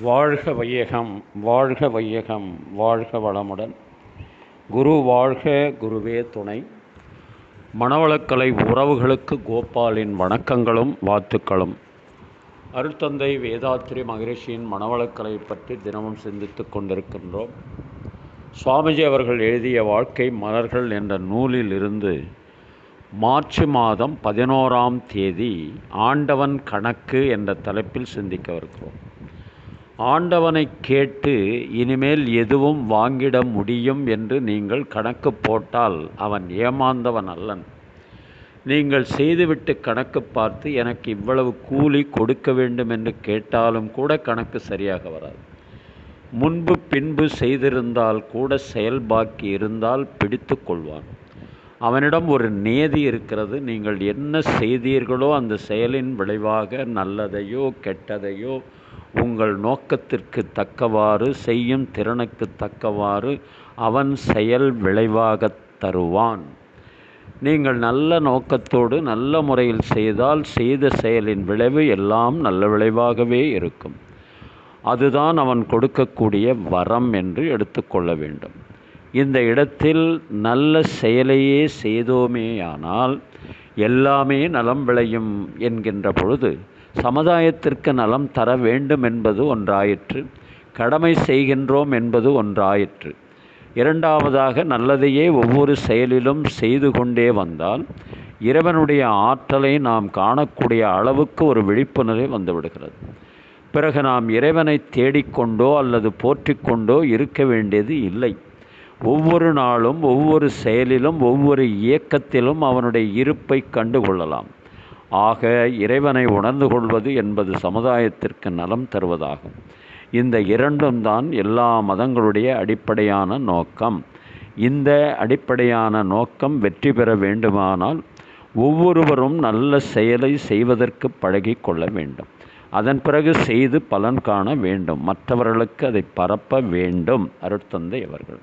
வாழ்க வையகம், வாழ்க வையகம், வாழ்க வளமுடன். குரு வாழ்க, குருவே துணை. மனவளக்கலை உறவுகளுக்கு கோபாலின் வணக்கங்களும் வாழ்த்துக்களும். அருட்தந்தை வேதாத்ரி மகரிஷியின் மனவளக்கலை பற்றி தினமும் சிந்தித்து கொண்டிருக்கின்றோம். சுவாமிஜி அவர்கள் எழுதிய வாழ்க்கை மலர்கள் என்ற நூலில் இருந்து மார்ச் மாதம் 11ஆம் தேதி ஆண்டவன் கணக்கு என்ற தலைப்பில் சிந்திக்கவிருக்கிறோம். ஆண்டவனை கேட்டு இனிமேல் எதுவும் வாங்கிட முடியும் என்று நீங்கள் கணக்கு போட்டால் அவன் ஏமாந்தவன் அல்லன். நீங்கள் செய்துவிட்டு கணக்கு பார்த்து எனக்கு இவ்வளவு கூலி கொடுக்க வேண்டும் என்று கேட்டாலும் கூட கணக்கு சரியாக வராது. முன்பு பின்பு செய்திருந்தால் கூட செயல் பாக்கி இருந்தால் பிடித்து கொள்வான். அவனிடம் ஒரு நியதி இருக்கிறது. நீங்கள் என்ன செய்தீர்களோ அந்த செயலின் விளைவாக நல்லதையோ கெட்டதையோ உங்கள் நோக்கத்திற்கு தக்கவாறு செய்யும் திறனுக்கு தக்கவாறு அவன் செயல் விளைவாக தருவான். நீங்கள் நல்ல நோக்கத்தோடு நல்ல முறையில் செய்தால் செய்த செயலின் விளைவு எல்லாம் நல்ல விளைவாகவே இருக்கும். அதுதான் அவன் கொடுக்கக்கூடிய வரம் என்று எடுத்துக்கொள்ள வேண்டும். இந்த இடத்தில் நல்ல செயலையே செய்தோமேயானால் எல்லாமே நலம் விளையும் என்கின்ற பொழுது சமுதாயத்திற்கு நலம் தர வேண்டும் என்பது ஒன்றாயிற்று, கடமை செய்கின்றோம் என்பது ஒன்றாயிற்று. இரண்டாவதாக நல்லதையே ஒவ்வொரு செயலிலும் செய்து கொண்டே வந்தால் இறைவனுடைய ஆற்றலை நாம் காணக்கூடிய அளவுக்கு ஒரு விழிப்புணர்வு வந்துவிடுகிறது. பிறகு நாம் இறைவனை தேடிக்கொண்டோ அல்லது போற்றிக்கொண்டோ இருக்க வேண்டியது இல்லை. ஒவ்வொரு நாளும் ஒவ்வொரு செயலிலும் ஒவ்வொரு இயக்கத்திலும் அவனுடைய இருப்பை கண்டுகொள்ளலாம். ஆக இறைவனை உணர்ந்து கொள்வது என்பது சமுதாயத்திற்கு நலம் தருவதாகும். இந்த இரண்டும் தான் எல்லா மதங்களுடைய அடிப்படையான நோக்கம். இந்த அடிப்படையான நோக்கம் வெற்றி பெற வேண்டுமானால் ஒவ்வொருவரும் நல்ல செயலை செய்வதற்கு பழகி கொள்ள வேண்டும். அதன் பிறகு செய்து பலன் காண வேண்டும். மற்றவர்களுக்கு அதை பரப்ப வேண்டும். அருட்தந்தை அவர்கள்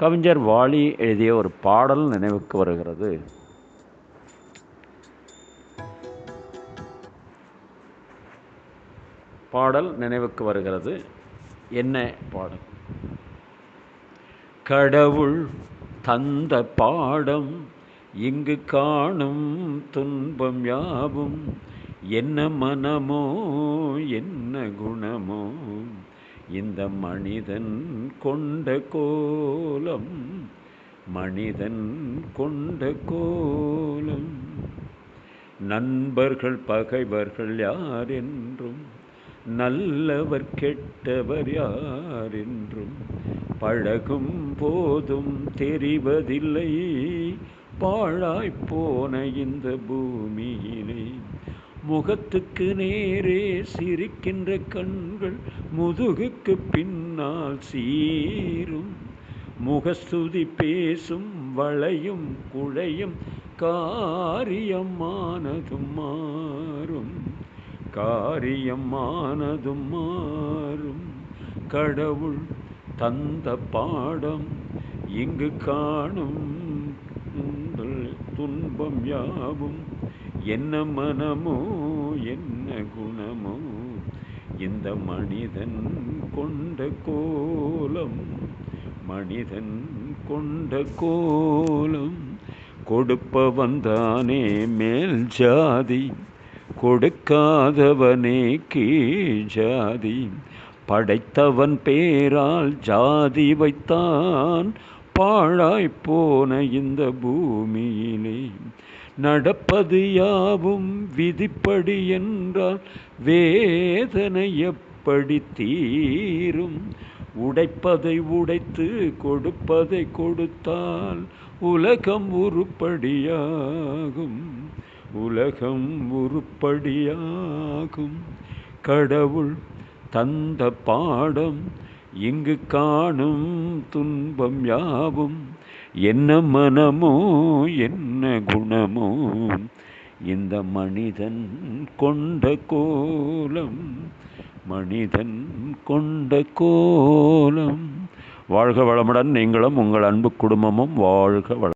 கவிஞர் வாலி எழுதிய ஒரு பாடல் நினைவுக்கு வருகிறது. என்ன பாடல்? கடவுள் தந்த பாடம் இங்கு காணும் துன்பம் யாவும் என்ன மனமோ என்ன குணமோ இந்த மனிதன் கொண்ட கோலம், மனிதன் கொண்ட கோலம். நண்பர்கள் பகைவர்கள் யார் என்றும் நல்லவர் கெட்டவர் யார் என்றும் பழகும் போதும் தெரிவதில்லை பாழாய்ப்போன இந்த பூமியிலே. முகத்துக்கு நேரே சிரிக்கின்ற கண்கள் முதுகுக்கு பின்னால் சீரும், முகஸ்துதி பேசும் வளையும் குழையும் காரியமானதும் மாறும், காரியமானதும் மாறும். கடவுள் தந்த பாடம் இங்கு காணும் துன்பம் யாவும் என்ன மனமோ என்ன குணமோ இந்த மனிதன் கொண்ட கோலம், மனிதன் கொண்ட கோலம். கொடுப்பவன் தானே மேல் ஜாதி, கொடுக்காதவனே கீழ் ஜாதி. படைத்தவன் பேரால் ஜாதி வைத்தான் பாழாய்ப்போன இந்த பூமியிலே. நடப்பது யாவும் விதிப்படி என்றால் வேதனை எப்படி தீரும்? உடைப்பதை உடைத்து கொடுப்பதை கொடுத்தால் உலகம் உருப்படியாகும், உலகம் உருப்படியாகும். கடவுள் தந்த பாடம் இங்கு காணும் துன்பம் யாவும் என்ன மனமோ என்ன குணமோ இந்த மனிதன் கொண்ட கோலம், மனிதன் கொண்ட கோலம். வாழ்க வளமுடன். நீங்களும் உங்கள் அன்பு குடும்பமும் வாழ்க வளம்.